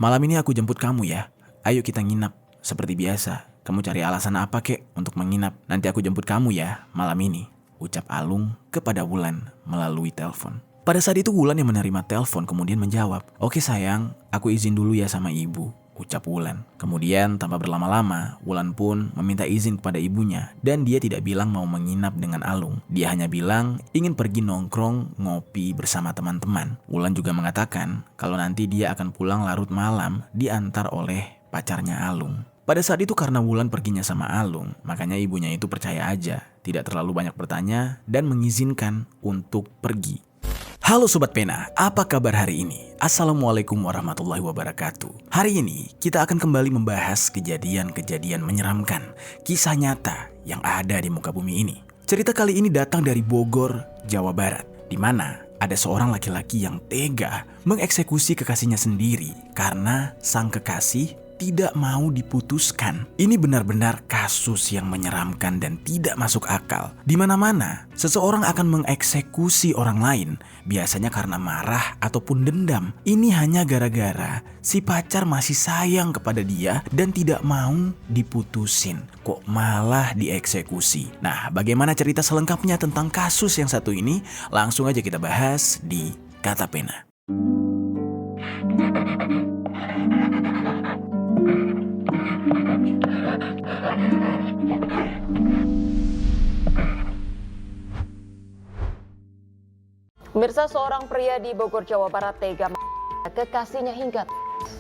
malam ini aku jemput kamu ya. Ayo kita nginap, seperti biasa. Kamu cari alasan apa kek untuk menginap? Nanti aku jemput kamu ya, malam ini. Ucap Alung kepada Wulan melalui telepon. Pada saat itu Wulan yang menerima telepon kemudian menjawab, "Oke sayang, aku izin dulu ya sama ibu," ucap Wulan. Kemudian tanpa berlama-lama, Wulan pun meminta izin kepada ibunya dan dia tidak bilang mau menginap dengan Alung. Dia hanya bilang ingin pergi nongkrong ngopi bersama teman-teman. Wulan juga mengatakan kalau nanti dia akan pulang larut malam diantar oleh pacarnya Alung. Pada saat itu karena Wulan perginya sama Alung, makanya ibunya itu percaya aja, tidak terlalu banyak bertanya dan mengizinkan untuk pergi. Halo Sobat Pena, apa kabar hari ini? Assalamualaikum warahmatullahi wabarakatuh. Hari ini kita akan kembali membahas kejadian-kejadian menyeramkan, kisah nyata yang ada di muka bumi ini. Cerita kali ini datang dari Bogor, Jawa Barat, di mana ada seorang laki-laki yang tega mengeksekusi kekasihnya sendiri karena sang kekasih tidak mau diputuskan. Ini benar-benar kasus yang menyeramkan dan tidak masuk akal. Di mana-mana, seseorang akan mengeksekusi orang lain, biasanya karena marah ataupun dendam. Ini hanya gara-gara si pacar masih sayang kepada dia dan tidak mau diputusin. Kok malah dieksekusi? Nah, bagaimana cerita selengkapnya tentang kasus yang satu ini? Langsung aja kita bahas di Kata Pena. Pemirsa, seorang pria di Bogor, Jawa Barat tega kekasihnya hingga.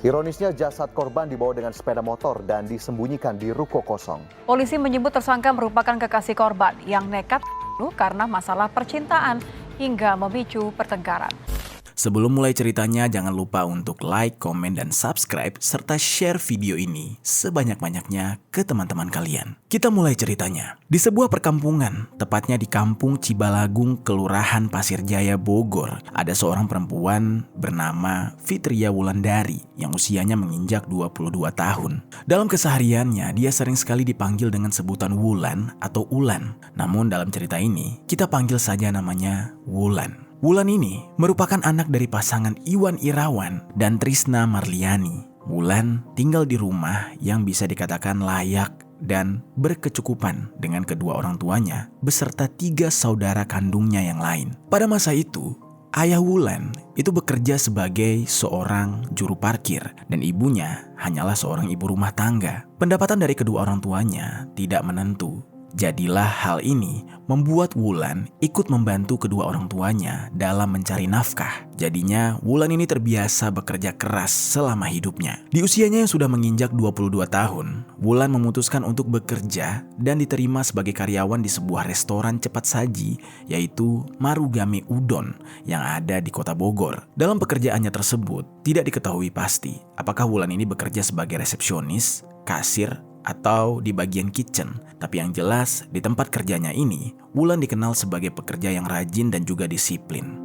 Ironisnya jasad korban dibawa dengan sepeda motor dan disembunyikan di ruko kosong. Polisi menyebut tersangka merupakan kekasih korban yang nekat karena masalah percintaan hingga memicu pertengkaran. Sebelum mulai ceritanya, jangan lupa untuk like, komen, dan subscribe, serta share video ini sebanyak-banyaknya ke teman-teman kalian. Kita mulai ceritanya. Di sebuah perkampungan, tepatnya di Kampung Cibalagung, Kelurahan Pasir Jaya, Bogor, ada seorang perempuan bernama Fitria Wulandari yang usianya menginjak 22 tahun. Dalam kesehariannya, dia sering sekali dipanggil dengan sebutan Wulan atau Ulan. Namun dalam cerita ini, kita panggil saja namanya Wulan. Wulan ini merupakan anak dari pasangan Iwan Irawan dan Trisna Marliani. Wulan tinggal di rumah yang bisa dikatakan layak dan berkecukupan dengan kedua orang tuanya beserta 3 saudara kandungnya yang lain. Pada masa itu, ayah Wulan itu bekerja sebagai seorang juru parkir dan ibunya hanyalah seorang ibu rumah tangga. Pendapatan dari kedua orang tuanya tidak menentu. Jadilah hal ini membuat Wulan ikut membantu kedua orang tuanya dalam mencari nafkah. Jadinya Wulan ini terbiasa bekerja keras selama hidupnya. Di usianya yang sudah menginjak 22 tahun, Wulan memutuskan untuk bekerja dan diterima sebagai karyawan di sebuah restoran cepat saji, yaitu Marugame Udon yang ada di kota Bogor. Dalam pekerjaannya tersebut, tidak diketahui pasti apakah Wulan ini bekerja sebagai resepsionis, kasir, atau di bagian kitchen. Tapi yang jelas di tempat kerjanya ini, Wulan dikenal sebagai pekerja yang rajin dan juga disiplin.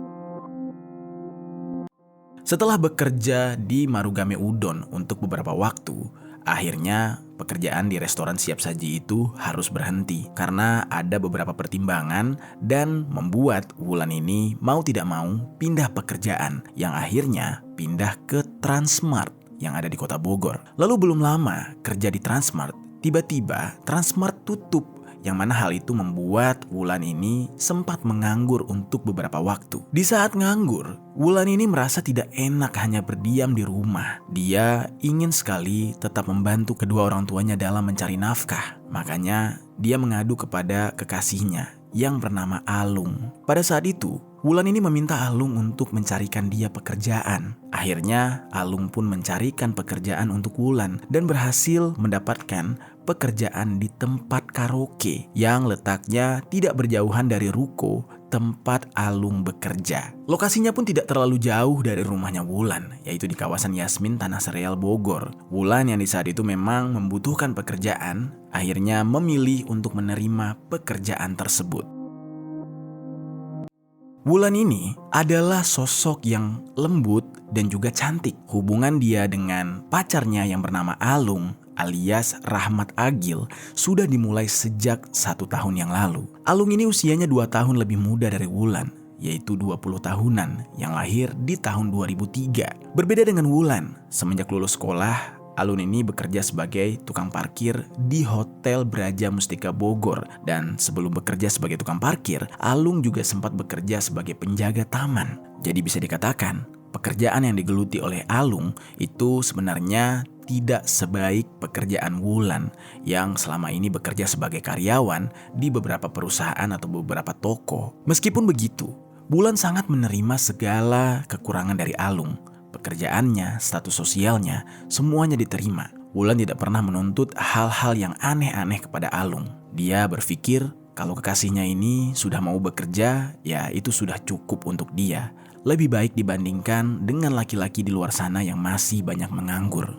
Setelah bekerja di Marugame Udon untuk beberapa waktu, akhirnya pekerjaan di restoran siap saji itu harus berhenti karena ada beberapa pertimbangan dan membuat Wulan ini mau tidak mau pindah pekerjaan yang akhirnya pindah ke Transmart yang ada di kota Bogor. Lalu belum lama kerja di Transmart, tiba-tiba Transmart tutup, yang mana hal itu membuat Wulan ini sempat menganggur untuk beberapa waktu. Di saat nganggur, Wulan ini merasa tidak enak hanya berdiam di rumah. Dia ingin sekali tetap membantu kedua orang tuanya dalam mencari nafkah. Makanya dia mengadu kepada kekasihnya yang bernama Alung. Pada saat itu, Wulan ini meminta Alung untuk mencarikan dia pekerjaan. Akhirnya, Alung pun mencarikan pekerjaan untuk Wulan dan berhasil mendapatkan pekerjaan di tempat karaoke yang letaknya tidak berjauhan dari ruko tempat Alung bekerja. Lokasinya pun tidak terlalu jauh dari rumahnya Wulan, yaitu di kawasan Yasmin Tanah Sereal Bogor. Wulan yang di saat itu memang membutuhkan pekerjaan, akhirnya memilih untuk menerima pekerjaan tersebut. Wulan ini adalah sosok yang lembut dan juga cantik. Hubungan dia dengan pacarnya yang bernama Alung alias Rahmat Agil sudah dimulai sejak 1 tahun yang lalu. Alung ini usianya 2 tahun lebih muda dari Wulan. yaitu 20 tahunan yang lahir di tahun 2003. Berbeda dengan Wulan, semenjak lulus sekolah, Alun ini bekerja sebagai tukang parkir di Hotel Braja Mustika Bogor. Dan sebelum bekerja sebagai tukang parkir, Alung juga sempat bekerja sebagai penjaga taman. Jadi bisa dikatakan, pekerjaan yang digeluti oleh Alung itu sebenarnya tidak sebaik pekerjaan Wulan yang selama ini bekerja sebagai karyawan di beberapa perusahaan atau beberapa toko. Meskipun begitu, Wulan sangat menerima segala kekurangan dari Alung. Pekerjaannya, status sosialnya, semuanya diterima. Wulan tidak pernah menuntut hal-hal yang aneh-aneh kepada Alung. Dia berpikir kalau kekasihnya ini sudah mau bekerja, ya itu sudah cukup untuk dia. Lebih baik dibandingkan dengan laki-laki di luar sana yang masih banyak menganggur.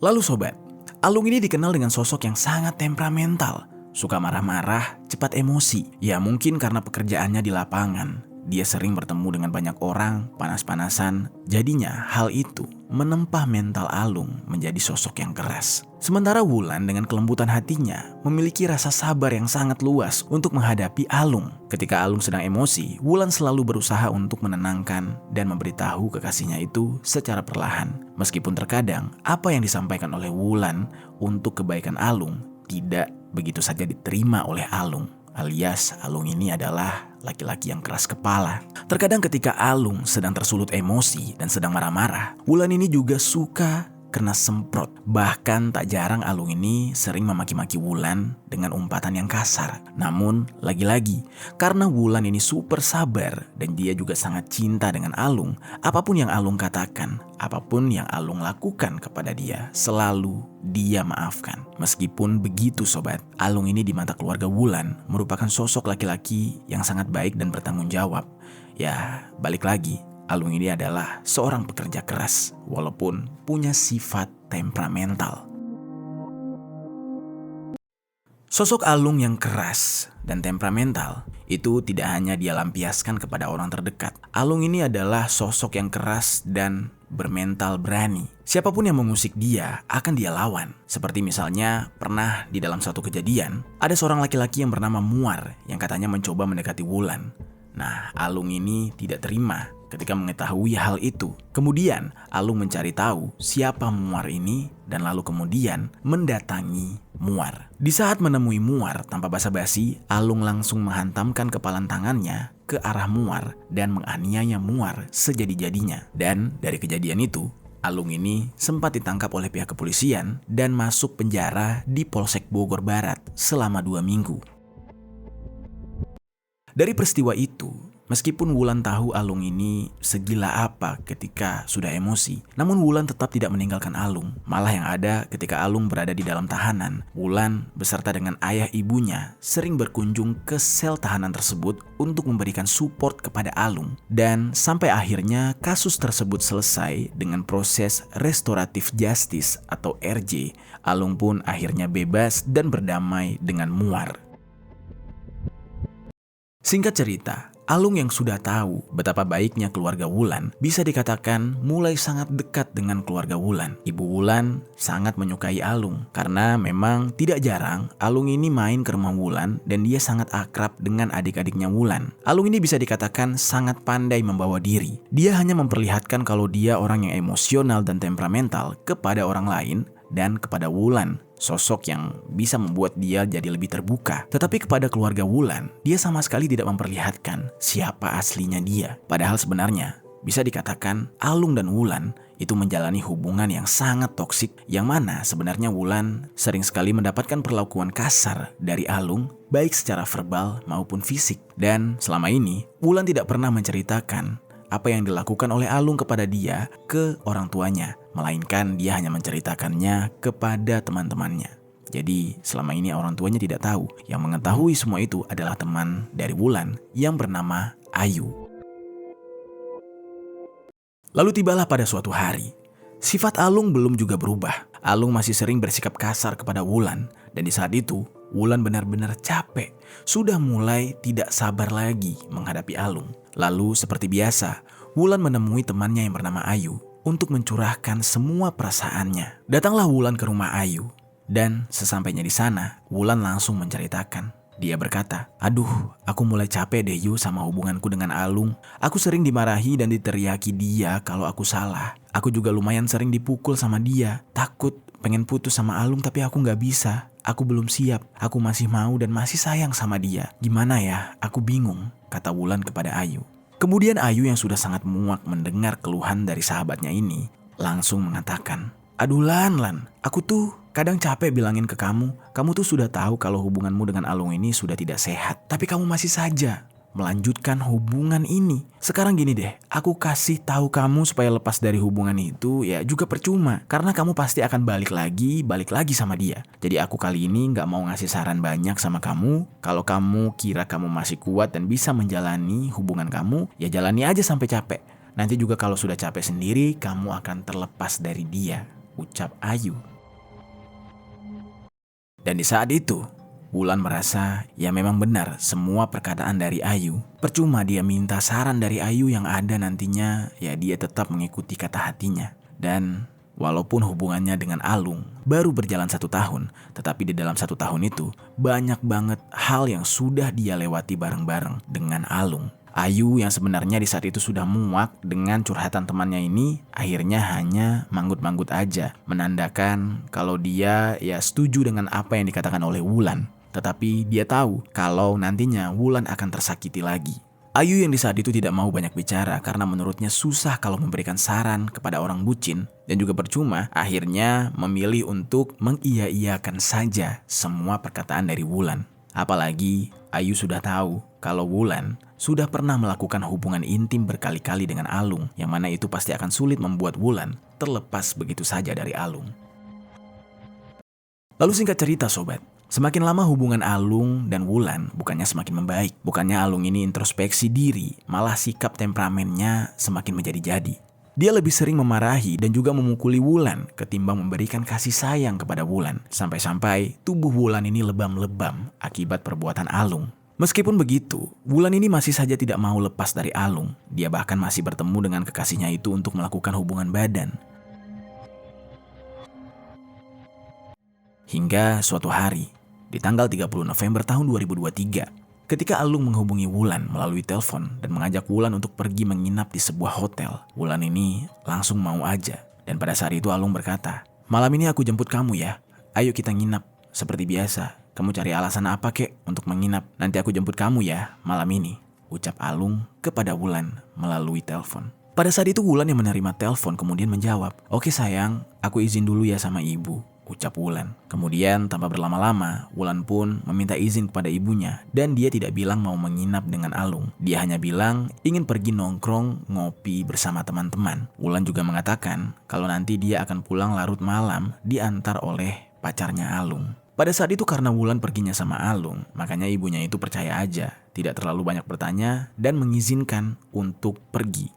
Lalu sobat, Alung ini dikenal dengan sosok yang sangat temperamental. Suka marah-marah, cepat emosi. Ya mungkin karena pekerjaannya di lapangan. Dia sering bertemu dengan banyak orang, panas-panasan. Jadinya hal itu menempa mental Alung menjadi sosok yang keras. Sementara Wulan dengan kelembutan hatinya memiliki rasa sabar yang sangat luas untuk menghadapi Alung. Ketika Alung sedang emosi, Wulan selalu berusaha untuk menenangkan dan memberitahu kekasihnya itu secara perlahan. Meskipun terkadang apa yang disampaikan oleh Wulan untuk kebaikan Alung tidak begitu saja diterima oleh Alung. Alias Alung ini adalah laki-laki yang keras kepala. Terkadang ketika Alung sedang tersulut emosi dan sedang marah-marah, Wulan ini juga suka kena semprot. Bahkan tak jarang Alung ini sering memaki-maki Wulan dengan umpatan yang kasar. Namun lagi-lagi karena Wulan ini super sabar dan dia juga sangat cinta dengan Alung, apapun yang Alung katakan, apapun yang Alung lakukan kepada dia, selalu dia maafkan. Meskipun begitu sobat, Alung ini di mata keluarga Wulan merupakan sosok laki-laki yang sangat baik dan bertanggung jawab. Ya, balik lagi, Alung ini adalah seorang pekerja keras walaupun punya sifat temperamental. Sosok Alung yang keras dan temperamental itu tidak hanya dia lampiaskan kepada orang terdekat. Alung ini adalah sosok yang keras dan bermental berani. Siapapun yang mengusik dia akan dia lawan. Seperti misalnya pernah di dalam suatu kejadian, ada seorang laki-laki yang bernama Muar yang katanya mencoba mendekati Wulan. Nah, Alung ini tidak terima ketika mengetahui hal itu. Kemudian Alung mencari tahu siapa Muar ini dan lalu kemudian mendatangi Muar. Di saat menemui Muar tanpa basa-basi, Alung langsung menghantamkan kepalan tangannya ke arah Muar dan menganiaya Muar sejadi-jadinya. Dan dari kejadian itu, Alung ini sempat ditangkap oleh pihak kepolisian dan masuk penjara di Polsek Bogor Barat selama 2 minggu. Dari peristiwa itu, meskipun Wulan tahu Alung ini segila apa ketika sudah emosi, namun Wulan tetap tidak meninggalkan Alung. Malah yang ada ketika Alung berada di dalam tahanan, Wulan beserta dengan ayah ibunya sering berkunjung ke sel tahanan tersebut untuk memberikan support kepada Alung. Dan sampai akhirnya kasus tersebut selesai dengan proses restoratif justice atau RJ. Alung pun akhirnya bebas dan berdamai dengan Muar. Singkat cerita, Alung yang sudah tahu betapa baiknya keluarga Wulan bisa dikatakan mulai sangat dekat dengan keluarga Wulan. Ibu Wulan sangat menyukai Alung karena memang tidak jarang Alung ini main ke rumah Wulan dan dia sangat akrab dengan adik-adiknya Wulan. Alung ini bisa dikatakan sangat pandai membawa diri. Dia hanya memperlihatkan kalau dia orang yang emosional dan temperamental kepada orang lain dan kepada Wulan. Sosok yang bisa membuat dia jadi lebih terbuka. Tetapi kepada keluarga Wulan, dia sama sekali tidak memperlihatkan siapa aslinya dia. Padahal sebenarnya bisa dikatakan Alung dan Wulan itu menjalani hubungan yang sangat toksik, yang mana sebenarnya Wulan sering sekali mendapatkan perlakuan kasar dari Alung, baik secara verbal maupun fisik. Dan selama ini Wulan tidak pernah menceritakan apa yang dilakukan oleh Alung kepada dia ke orang tuanya, melainkan dia hanya menceritakannya kepada teman-temannya. Jadi selama ini orang tuanya tidak tahu. Yang mengetahui semua itu adalah teman dari Wulan yang bernama Ayu. Lalu tibalah pada suatu hari, sifat Alung belum juga berubah. Alung masih sering bersikap kasar kepada Wulan, dan di saat itu Wulan benar-benar capek, sudah mulai tidak sabar lagi menghadapi Alung. Lalu seperti biasa, Wulan menemui temannya yang bernama Ayu untuk mencurahkan semua perasaannya. Datanglah Wulan ke rumah Ayu, dan sesampainya di sana, Wulan langsung menceritakan Dia berkata, "Aduh, aku mulai capek deh Yu sama hubunganku dengan Alung. Aku sering dimarahi dan diteriaki dia kalau aku salah. Aku juga lumayan sering dipukul sama dia. Takut pengen putus sama Alung tapi aku gak bisa. Aku belum siap. Aku masih mau dan masih sayang sama dia. Gimana ya? Aku bingung," kata Wulan kepada Ayu. Kemudian Ayu yang sudah sangat muak mendengar keluhan dari sahabatnya ini langsung mengatakan, "Aduh Lan, aku tuh kadang capek bilangin ke kamu tuh sudah tahu kalau hubunganmu dengan Alung ini sudah tidak sehat. Tapi kamu masih saja melanjutkan hubungan ini. Sekarang gini deh, aku kasih tahu kamu supaya lepas dari hubungan itu ya juga percuma. Karena kamu pasti akan balik lagi sama dia. Jadi aku kali ini gak mau ngasih saran banyak sama kamu. Kalau kamu kira kamu masih kuat dan bisa menjalani hubungan kamu, ya jalani aja sampai capek. Nanti juga kalau sudah capek sendiri, kamu akan terlepas dari dia," ucap Ayu. Dan di saat itu, Wulan merasa ya memang benar semua perkataan dari Ayu. Percuma dia minta saran dari Ayu yang ada nantinya ya dia tetap mengikuti kata hatinya. Dan walaupun hubungannya dengan Alung baru berjalan 1 tahun, tetapi di dalam 1 tahun itu banyak banget hal yang sudah dia lewati bareng-bareng dengan Alung. Ayu yang sebenarnya di saat itu sudah muak dengan curhatan temannya ini akhirnya hanya manggut-manggut aja, menandakan kalau dia ya setuju dengan apa yang dikatakan oleh Wulan. Tetapi dia tahu kalau nantinya Wulan akan tersakiti lagi. Ayu yang di saat itu tidak mau banyak bicara karena menurutnya susah kalau memberikan saran kepada orang bucin dan juga percuma, akhirnya memilih untuk mengiya-iyakan saja semua perkataan dari Wulan. Apalagi Ayu sudah tahu kalau Wulan sudah pernah melakukan hubungan intim berkali-kali dengan Alung, yang mana itu pasti akan sulit membuat Wulan terlepas begitu saja dari Alung. Lalu singkat cerita sobat, semakin lama hubungan Alung dan Wulan bukannya semakin membaik. Bukannya Alung ini introspeksi diri, malah sikap temperamennya semakin menjadi-jadi. Dia lebih sering memarahi dan juga memukuli Wulan ketimbang memberikan kasih sayang kepada Wulan. Sampai-sampai tubuh Wulan ini lebam-lebam akibat perbuatan Alung. Meskipun begitu, Wulan ini masih saja tidak mau lepas dari Alung. Dia bahkan masih bertemu dengan kekasihnya itu untuk melakukan hubungan badan. Hingga suatu hari, di tanggal 30 November tahun 2023, ketika Alung menghubungi Wulan melalui telepon dan mengajak Wulan untuk pergi menginap di sebuah hotel, Wulan ini langsung mau aja. Dan pada saat itu Alung berkata, "Malam ini aku jemput kamu ya. Ayo kita nginap seperti biasa. Kamu cari alasan apa kek untuk menginap. Nanti aku jemput kamu ya malam ini," ucap Alung kepada Wulan melalui telepon. Pada saat itu Wulan yang menerima telepon kemudian menjawab, "Oke sayang, aku izin dulu ya sama ibu," ucap Wulan. Kemudian tanpa berlama-lama, Wulan pun meminta izin kepada ibunya dan dia tidak bilang mau menginap dengan Alung. Dia hanya bilang ingin pergi nongkrong ngopi bersama teman-teman. Wulan juga mengatakan kalau nanti dia akan pulang larut malam diantar oleh pacarnya Alung. Pada saat itu karena Wulan perginya sama Alung, makanya ibunya itu percaya aja, tidak terlalu banyak bertanya dan mengizinkan untuk pergi.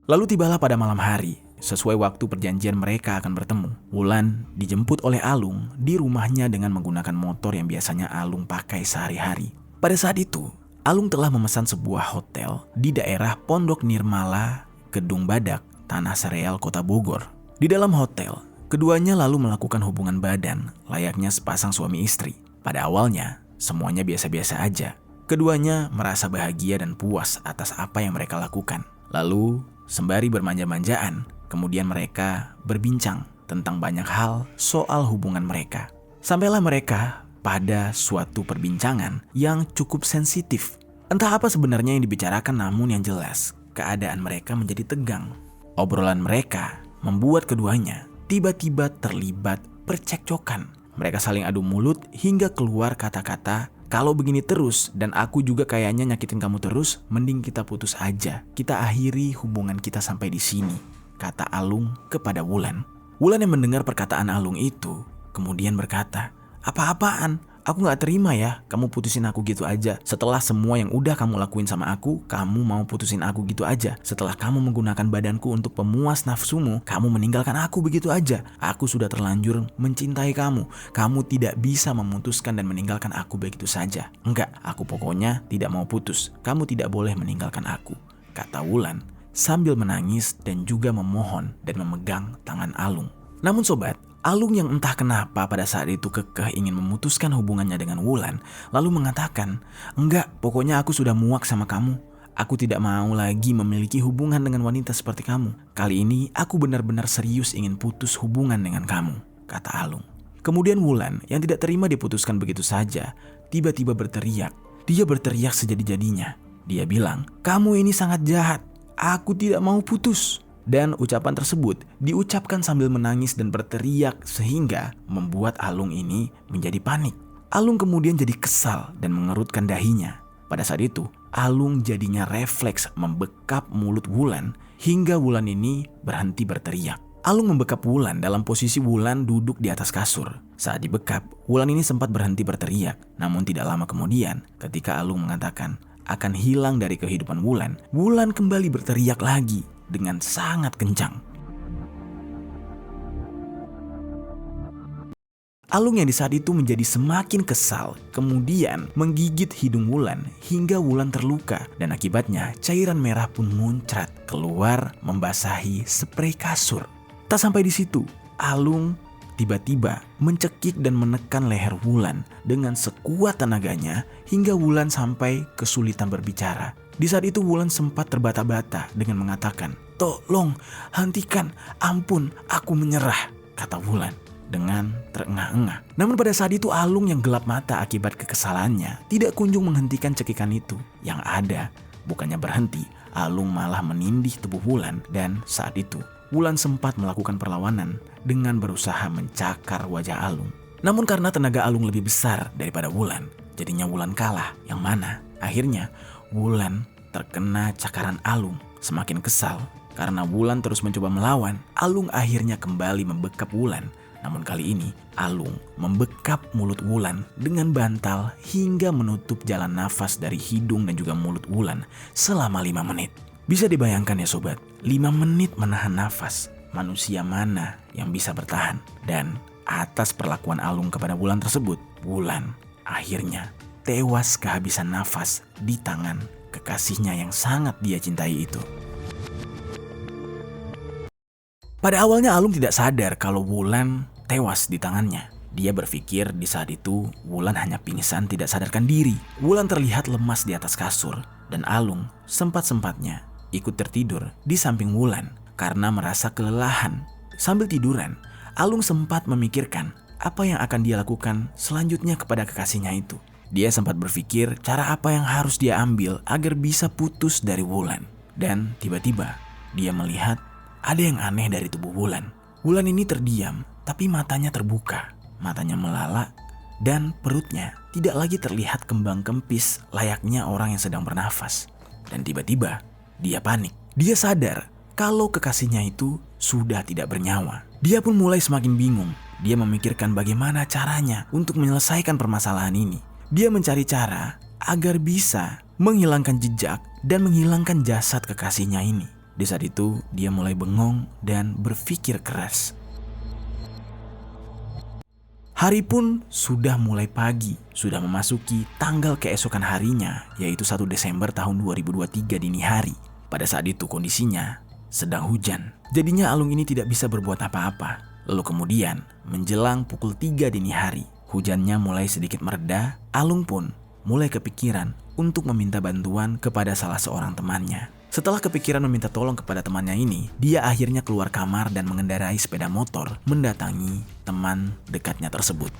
Lalu tibalah pada malam hari. Sesuai waktu perjanjian mereka akan bertemu, Wulan dijemput oleh Alung di rumahnya dengan menggunakan motor yang biasanya Alung pakai sehari-hari. Pada saat itu, Alung telah memesan sebuah hotel di daerah Pondok Nirmala, Gedung Badak, Tanah Sereal, Kota Bogor. Di dalam hotel, keduanya lalu melakukan hubungan badan layaknya sepasang suami istri. Pada awalnya, semuanya biasa-biasa aja. Keduanya merasa bahagia dan puas atas apa yang mereka lakukan. Lalu, sembari bermanja-manjaan, kemudian mereka berbincang tentang banyak hal soal hubungan mereka. Sampailah mereka pada suatu perbincangan yang cukup sensitif. Entah apa sebenarnya yang dibicarakan, namun yang jelas keadaan mereka menjadi tegang. Obrolan mereka membuat keduanya tiba-tiba terlibat percekcokan. Mereka saling adu mulut hingga keluar kata-kata, "Kalau begini terus dan aku juga kayaknya nyakitin kamu terus, mending kita putus aja. Kita akhiri hubungan kita sampai di sini," kata Alung kepada Wulan. Wulan yang mendengar perkataan Alung itu kemudian berkata, "Apa-apaan? Aku gak terima ya kamu putusin aku gitu aja. Setelah semua yang udah kamu lakuin sama aku, kamu mau putusin aku gitu aja. Setelah kamu menggunakan badanku untuk pemuas nafsumu, kamu meninggalkan aku begitu aja. Aku sudah terlanjur mencintai kamu. Kamu tidak bisa memutuskan dan meninggalkan aku begitu saja. Enggak, aku pokoknya tidak mau putus. Kamu tidak boleh meninggalkan aku," kata Wulan sambil menangis dan juga memohon dan memegang tangan Alung. Namun sobat, Alung yang entah kenapa pada saat itu kekeh ingin memutuskan hubungannya dengan Wulan, lalu mengatakan, "Enggak, pokoknya aku sudah muak sama kamu. Aku tidak mau lagi memiliki hubungan dengan wanita seperti kamu. Kali ini aku benar-benar serius ingin putus hubungan dengan kamu," kata Alung. Kemudian Wulan yang tidak terima diputuskan begitu saja, tiba-tiba berteriak. Dia berteriak sejadi-jadinya. Dia bilang, "Kamu ini sangat jahat. Aku tidak mau putus." Dan ucapan tersebut diucapkan sambil menangis dan berteriak sehingga membuat Alung ini menjadi panik. Alung kemudian jadi kesal dan mengerutkan dahinya. Pada saat itu, Alung jadinya refleks membekap mulut Wulan hingga Wulan ini berhenti berteriak. Alung membekap Wulan dalam posisi Wulan duduk di atas kasur. Saat dibekap, Wulan ini sempat berhenti berteriak. Namun tidak lama kemudian, ketika Alung mengatakan akan hilang dari kehidupan Wulan, Wulan kembali berteriak lagi dengan sangat kencang. Alung yang di saat itu menjadi semakin kesal, kemudian menggigit hidung Wulan hingga Wulan terluka dan akibatnya cairan merah pun muncrat keluar membasahi sprei kasur. Tak sampai di situ, Alung tiba-tiba mencekik dan menekan leher Wulan dengan sekuat tenaganya hingga Wulan sampai kesulitan berbicara. Di saat itu Wulan sempat terbata-bata dengan mengatakan, "Tolong, hentikan, ampun, aku menyerah," kata Wulan dengan terengah-engah. Namun pada saat itu Alung yang gelap mata akibat kekesalannya tidak kunjung menghentikan cekikan itu. Yang ada, bukannya berhenti, Alung malah menindih tubuh Wulan dan saat itu Wulan sempat melakukan perlawanan dengan berusaha mencakar wajah Alung. Namun karena tenaga Alung lebih besar daripada Wulan, jadinya Wulan kalah. Yang mana akhirnya Wulan terkena cakaran Alung. Semakin kesal karena Wulan terus mencoba melawan, Alung akhirnya kembali membekap Wulan. Namun kali ini Alung membekap mulut Wulan dengan bantal hingga menutup jalan nafas dari hidung dan juga mulut Wulan selama 5 menit. Bisa dibayangkan ya sobat, 5 menit menahan nafas. Manusia mana yang bisa bertahan? Dan atas perlakuan Alung kepada Wulan tersebut, Wulan akhirnya tewas kehabisan nafas di tangan kekasihnya yang sangat dia cintai itu. Pada awalnya Alung tidak sadar kalau Wulan tewas di tangannya. Dia berpikir di saat itu Wulan hanya pingsan tidak sadarkan diri. Wulan terlihat lemas di atas kasur dan Alung sempat-sempatnya ikut tertidur di samping Wulan karena merasa kelelahan. Sambil tiduran, Alung sempat memikirkan apa yang akan dia lakukan selanjutnya kepada kekasihnya itu. Dia sempat berpikir cara apa yang harus dia ambil agar bisa putus dari Wulan. Dan tiba-tiba dia melihat ada yang aneh dari tubuh Wulan. Wulan ini terdiam tapi matanya terbuka. Matanya melalak dan perutnya tidak lagi terlihat kembang kempis layaknya orang yang sedang bernafas. Dan tiba-tiba dia panik. Dia sadar kalau kekasihnya itu sudah tidak bernyawa. Dia pun mulai semakin bingung. Dia memikirkan bagaimana caranya untuk menyelesaikan permasalahan ini. Dia mencari cara agar bisa menghilangkan jejak dan menghilangkan jasad kekasihnya ini. Di saat itu dia mulai bengong dan berpikir keras. Hari pun sudah mulai pagi, sudah memasuki tanggal keesokan harinya, yaitu 1 Desember tahun 2023 dini hari. Pada saat itu kondisinya sedang hujan. Jadinya Alung ini tidak bisa berbuat apa-apa. Lalu kemudian menjelang pukul 3 dini hari, hujannya mulai sedikit mereda. Alung pun mulai kepikiran untuk meminta bantuan kepada salah seorang temannya. Setelah kepikiran meminta tolong kepada temannya ini, dia akhirnya keluar kamar dan mengendarai sepeda motor mendatangi teman dekatnya tersebut.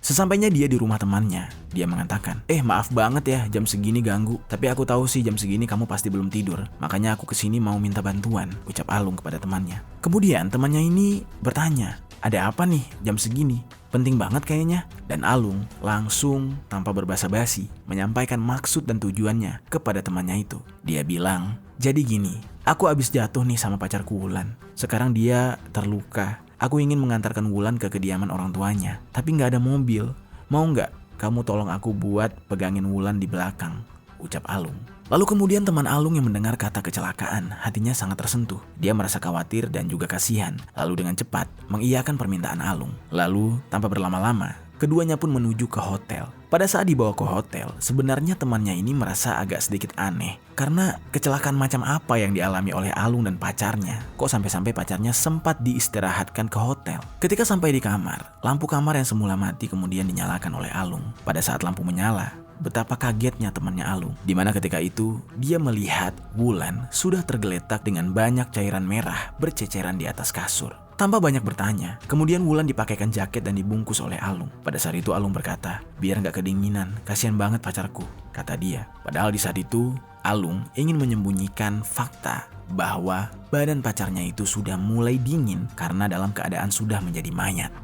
Sesampainya dia di rumah temannya, dia mengatakan, maaf banget ya jam segini ganggu. Tapi aku tahu sih jam segini kamu pasti belum tidur. Makanya aku kesini mau minta bantuan, ucap Alung kepada temannya. Kemudian temannya ini bertanya, ada apa nih jam segini? Penting banget kayaknya. Dan Alung langsung tanpa berbasa-basi menyampaikan maksud dan tujuannya kepada temannya itu. Dia bilang, jadi gini, aku abis jatuh nih sama pacarku Wulan. Sekarang dia terluka. Aku ingin mengantarkan Wulan ke kediaman orang tuanya, tapi gak ada mobil. Mau gak kamu tolong aku buat pegangin Wulan di belakang, ucap Alung. Lalu kemudian teman Alung yang mendengar kata kecelakaan, hatinya sangat tersentuh. Dia merasa khawatir dan juga kasihan, lalu dengan cepat mengiyakan permintaan Alung. Lalu tanpa berlama-lama, keduanya pun menuju ke hotel. Pada saat dibawa ke hotel, sebenarnya temannya ini merasa agak sedikit aneh. Karena kecelakaan macam apa yang dialami oleh Alung dan pacarnya? Kok sampai-sampai pacarnya sempat diistirahatkan ke hotel? Ketika sampai di kamar, lampu kamar yang semula mati kemudian dinyalakan oleh Alung. Pada saat lampu menyala, betapa kagetnya temannya Alung. Dimana ketika itu, dia melihat Wulan sudah tergeletak dengan banyak cairan merah berceceran di atas kasur. Tanpa banyak bertanya, kemudian Wulan dipakaikan jaket dan dibungkus oleh Alung. Pada saat itu Alung berkata, "Biar gak kedinginan, kasihan banget pacarku," kata dia. Padahal di saat itu, Alung ingin menyembunyikan fakta bahwa badan pacarnya itu sudah mulai dingin karena dalam keadaan sudah menjadi mayat.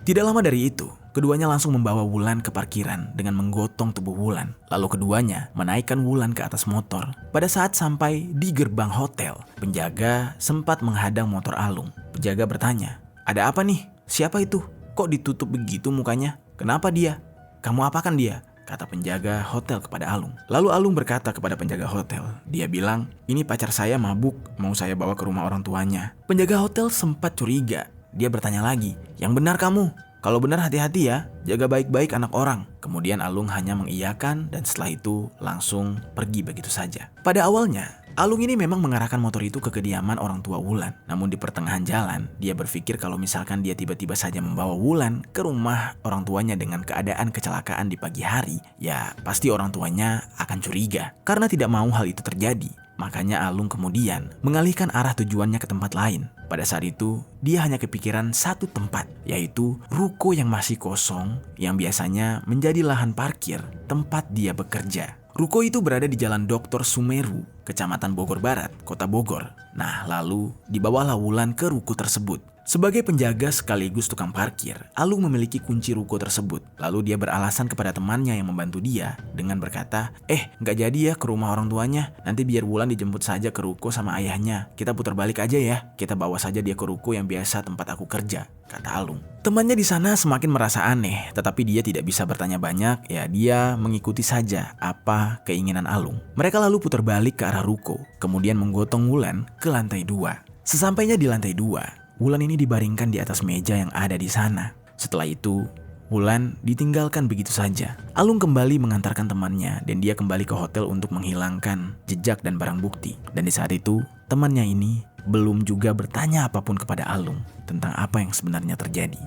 Tidak lama dari itu, keduanya langsung membawa Wulan ke parkiran dengan menggotong tubuh Wulan. Lalu keduanya menaikkan Wulan ke atas motor. Pada saat sampai di gerbang hotel, penjaga sempat menghadang motor Alung. Penjaga bertanya, "Ada apa nih? Siapa itu? Kok ditutup begitu mukanya? Kenapa dia? Kamu apakan dia?" kata penjaga hotel kepada Alung. Lalu Alung berkata kepada penjaga hotel, dia bilang, "Ini pacar saya mabuk, mau saya bawa ke rumah orang tuanya." Penjaga hotel sempat curiga. Dia bertanya lagi, "Yang benar kamu? Kalau benar hati-hati ya, jaga baik-baik anak orang." Kemudian Alung hanya mengiyakan dan setelah itu langsung pergi begitu saja. Pada awalnya, Alung ini memang mengarahkan motor itu ke kediaman orang tua Wulan. Namun di pertengahan jalan, dia berpikir kalau misalkan dia tiba-tiba saja membawa Wulan ke rumah orang tuanya dengan keadaan kecelakaan di pagi hari, ya pasti orang tuanya akan curiga. Karena tidak mau hal itu terjadi, makanya Alung kemudian mengalihkan arah tujuannya ke tempat lain. Pada saat itu, dia hanya kepikiran satu tempat, yaitu ruko yang masih kosong yang biasanya menjadi lahan parkir tempat dia bekerja. Ruko itu berada di Jalan Dr. Sumeru, Kecamatan Bogor Barat, Kota Bogor. Nah, lalu dibawalah Wulan ke ruko tersebut. Sebagai penjaga sekaligus tukang parkir, Alung memiliki kunci ruko tersebut. Lalu dia beralasan kepada temannya yang membantu dia dengan berkata, "Nggak jadi ya ke rumah orang tuanya. Nanti biar Wulan dijemput saja ke ruko sama ayahnya. Kita putar balik aja ya. Kita bawa saja dia ke ruko yang biasa tempat aku kerja," kata Alung. Temannya di sana semakin merasa aneh, tetapi dia tidak bisa bertanya banyak. Ya, dia mengikuti saja apa keinginan Alung. Mereka lalu putar balik ke arah ruko, kemudian menggotong Wulan ke lantai 2. Sesampainya di lantai 2, Wulan ini dibaringkan di atas meja yang ada di sana. Setelah itu, Wulan ditinggalkan begitu saja. Alung kembali mengantarkan temannya dan dia kembali ke hotel untuk menghilangkan jejak dan barang bukti. Dan di saat itu, temannya ini belum juga bertanya apapun kepada Alung tentang apa yang sebenarnya terjadi.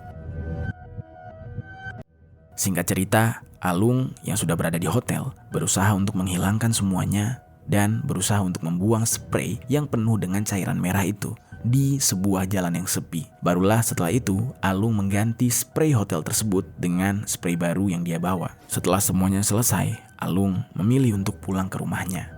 Singkat cerita, Alung yang sudah berada di hotel berusaha untuk menghilangkan semuanya dan berusaha untuk membuang spray yang penuh dengan cairan merah itu di sebuah jalan yang sepi. Barulah setelah itu, Alung mengganti spray hotel tersebut dengan spray baru yang dia bawa. Setelah semuanya selesai, Alung memilih untuk pulang ke rumahnya.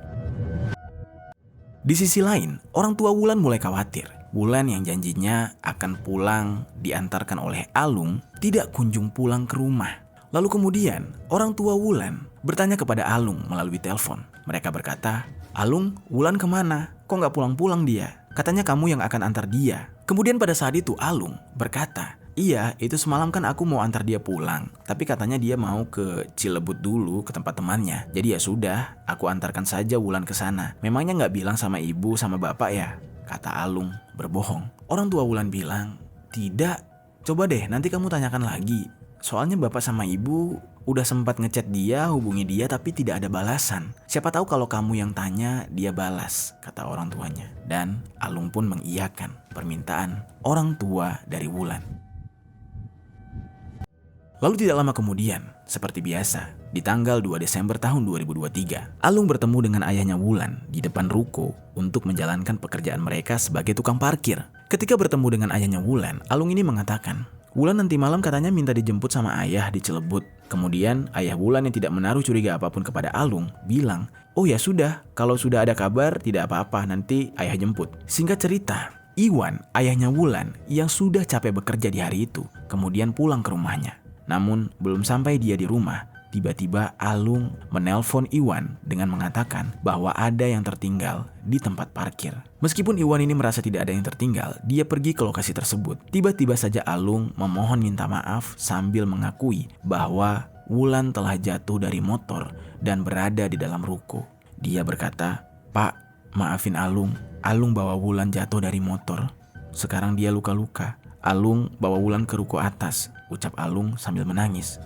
Di sisi lain, orang tua Wulan mulai khawatir. Wulan yang janjinya akan pulang diantarkan oleh Alung tidak kunjung pulang ke rumah. Lalu kemudian, orang tua Wulan bertanya kepada Alung melalui telepon. Mereka berkata, "Alung, Wulan kemana? Kok nggak pulang-pulang dia? Katanya kamu yang akan antar dia." Kemudian pada saat itu Alung berkata, "Iya, itu semalam kan aku mau antar dia pulang. Tapi katanya dia mau ke Cilebut dulu ke tempat temannya. Jadi ya sudah, aku antarkan saja Wulan ke sana. Memangnya nggak bilang sama ibu sama bapak ya?" kata Alung berbohong. Orang tua Wulan bilang, "Tidak, coba deh nanti kamu tanyakan lagi. Soalnya bapak sama ibu udah sempat ngechat dia, hubungi dia tapi tidak ada balasan. Siapa tahu kalau kamu yang tanya dia balas," kata orang tuanya. Dan Alung pun mengiyakan permintaan orang tua dari Wulan. Lalu tidak lama kemudian, seperti biasa, di tanggal 2 Desember tahun 2023, Alung bertemu dengan ayahnya Wulan di depan ruko untuk menjalankan pekerjaan mereka sebagai tukang parkir. Ketika bertemu dengan ayahnya Wulan, Alung ini mengatakan, "Wulan nanti malam katanya minta dijemput sama ayah di Cilebut." Kemudian ayah Wulan yang tidak menaruh curiga apapun kepada Alung bilang, "Oh ya sudah, kalau sudah ada kabar tidak apa-apa, nanti ayah jemput." Singkat cerita, Iwan, ayahnya Wulan yang sudah capek bekerja di hari itu, kemudian pulang ke rumahnya. Namun belum sampai dia di rumah, tiba-tiba Alung menelpon Iwan dengan mengatakan bahwa ada yang tertinggal di tempat parkir. Meskipun Iwan ini merasa tidak ada yang tertinggal, dia pergi ke lokasi tersebut. Tiba-tiba saja Alung memohon minta maaf sambil mengakui bahwa Wulan telah jatuh dari motor dan berada di dalam ruko. Dia berkata, "Pak, maafin Alung. Alung bawa Wulan jatuh dari motor. Sekarang dia luka-luka. Alung bawa Wulan ke ruko atas ucap Alung sambil menangis.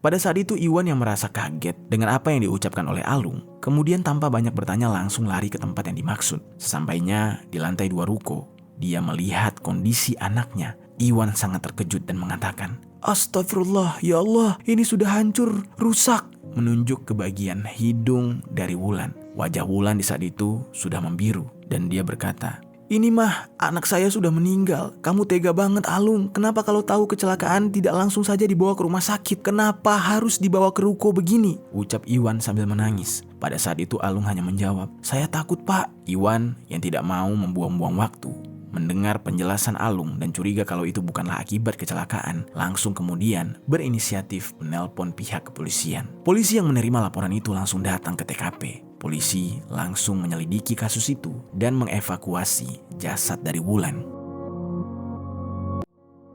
Pada saat itu Iwan yang merasa kaget dengan apa yang diucapkan oleh Alung, kemudian tanpa banyak bertanya langsung lari ke tempat yang dimaksud. Sesampainya di lantai 2 ruko, dia melihat kondisi anaknya. Iwan sangat terkejut dan mengatakan, "Astagfirullah, ya Allah, ini sudah hancur, rusak," menunjuk ke bagian hidung dari Wulan. Wajah Wulan di saat itu sudah membiru dan dia berkata, "Ini mah, anak saya sudah meninggal. Kamu tega banget Alung. Kenapa kalau tahu kecelakaan tidak langsung saja dibawa ke rumah sakit? Kenapa harus dibawa ke ruko begini?" ucap Iwan sambil menangis. Pada saat itu Alung hanya menjawab, "Saya takut Pak." Iwan yang tidak mau membuang-buang waktu mendengar penjelasan Alung dan curiga kalau itu bukanlah akibat kecelakaan, langsung kemudian berinisiatif menelpon pihak kepolisian. Polisi yang menerima laporan itu langsung datang ke TKP. Polisi langsung menyelidiki kasus itu dan mengevakuasi jasad dari Wulan.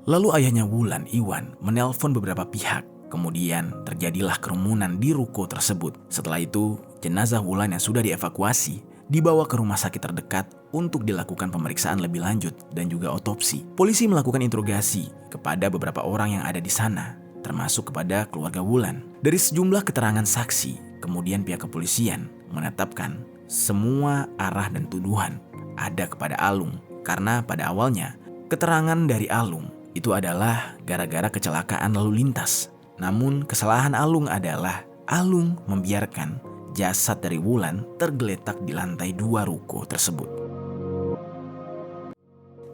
Lalu ayahnya Wulan, Iwan, menelpon beberapa pihak. Kemudian terjadilah kerumunan di ruko tersebut. Setelah itu, jenazah Wulan yang sudah dievakuasi dibawa ke rumah sakit terdekat untuk dilakukan pemeriksaan lebih lanjut dan juga otopsi. Polisi melakukan interogasi kepada beberapa orang yang ada di sana, termasuk kepada keluarga Wulan. Dari sejumlah keterangan saksi, kemudian pihak kepolisian menetapkan semua arah dan tuduhan ada kepada Alung. Karena pada awalnya, keterangan dari Alung itu adalah gara-gara kecelakaan lalu lintas. Namun kesalahan Alung adalah Alung membiarkan jasad dari Wulan tergeletak di lantai 2 ruko tersebut.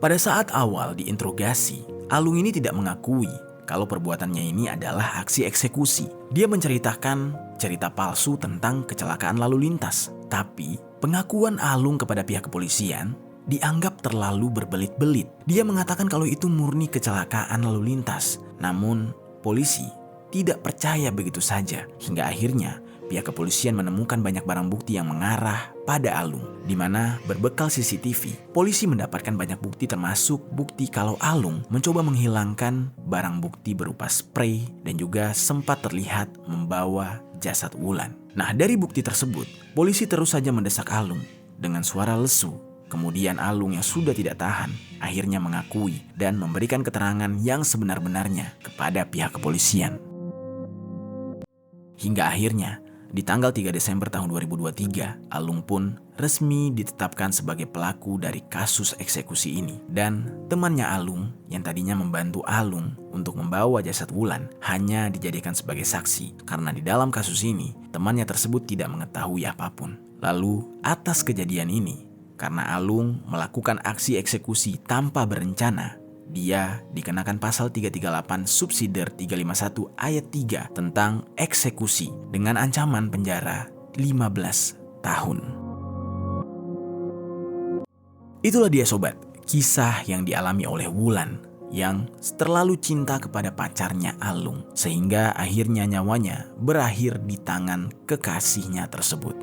Pada saat awal diinterogasi, Alung ini tidak mengakui kalau perbuatannya ini adalah aksi eksekusi. Dia menceritakan cerita palsu tentang kecelakaan lalu lintas. Tapi pengakuan Alung kepada pihak kepolisian dianggap terlalu berbelit-belit. Dia mengatakan kalau itu murni kecelakaan lalu lintas. Namun polisi tidak percaya begitu saja. Hingga akhirnya pihak kepolisian menemukan banyak barang bukti yang mengarah pada Alung, di mana berbekal CCTV, polisi mendapatkan banyak bukti termasuk bukti kalau Alung mencoba menghilangkan barang bukti berupa spray dan juga sempat terlihat membawa jasad Wulan. Nah, dari bukti tersebut, polisi terus saja mendesak Alung dengan suara lesu. Kemudian Alung yang sudah tidak tahan akhirnya mengakui dan memberikan keterangan yang sebenar-benarnya kepada pihak kepolisian. Hingga akhirnya di tanggal 3 Desember tahun 2023, Alung pun resmi ditetapkan sebagai pelaku dari kasus eksekusi ini. Dan temannya Alung yang tadinya membantu Alung untuk membawa jasad Wulan hanya dijadikan sebagai saksi. Karena di dalam kasus ini, temannya tersebut tidak mengetahui apapun. Lalu atas kejadian ini, karena Alung melakukan aksi eksekusi tanpa berencana, dia dikenakan pasal 338 subsider 351 ayat 3 tentang eksekusi dengan ancaman penjara 15 tahun. Itulah dia sobat, kisah yang dialami oleh Wulan yang terlalu cinta kepada pacarnya Alung sehingga akhirnya nyawanya berakhir di tangan kekasihnya tersebut.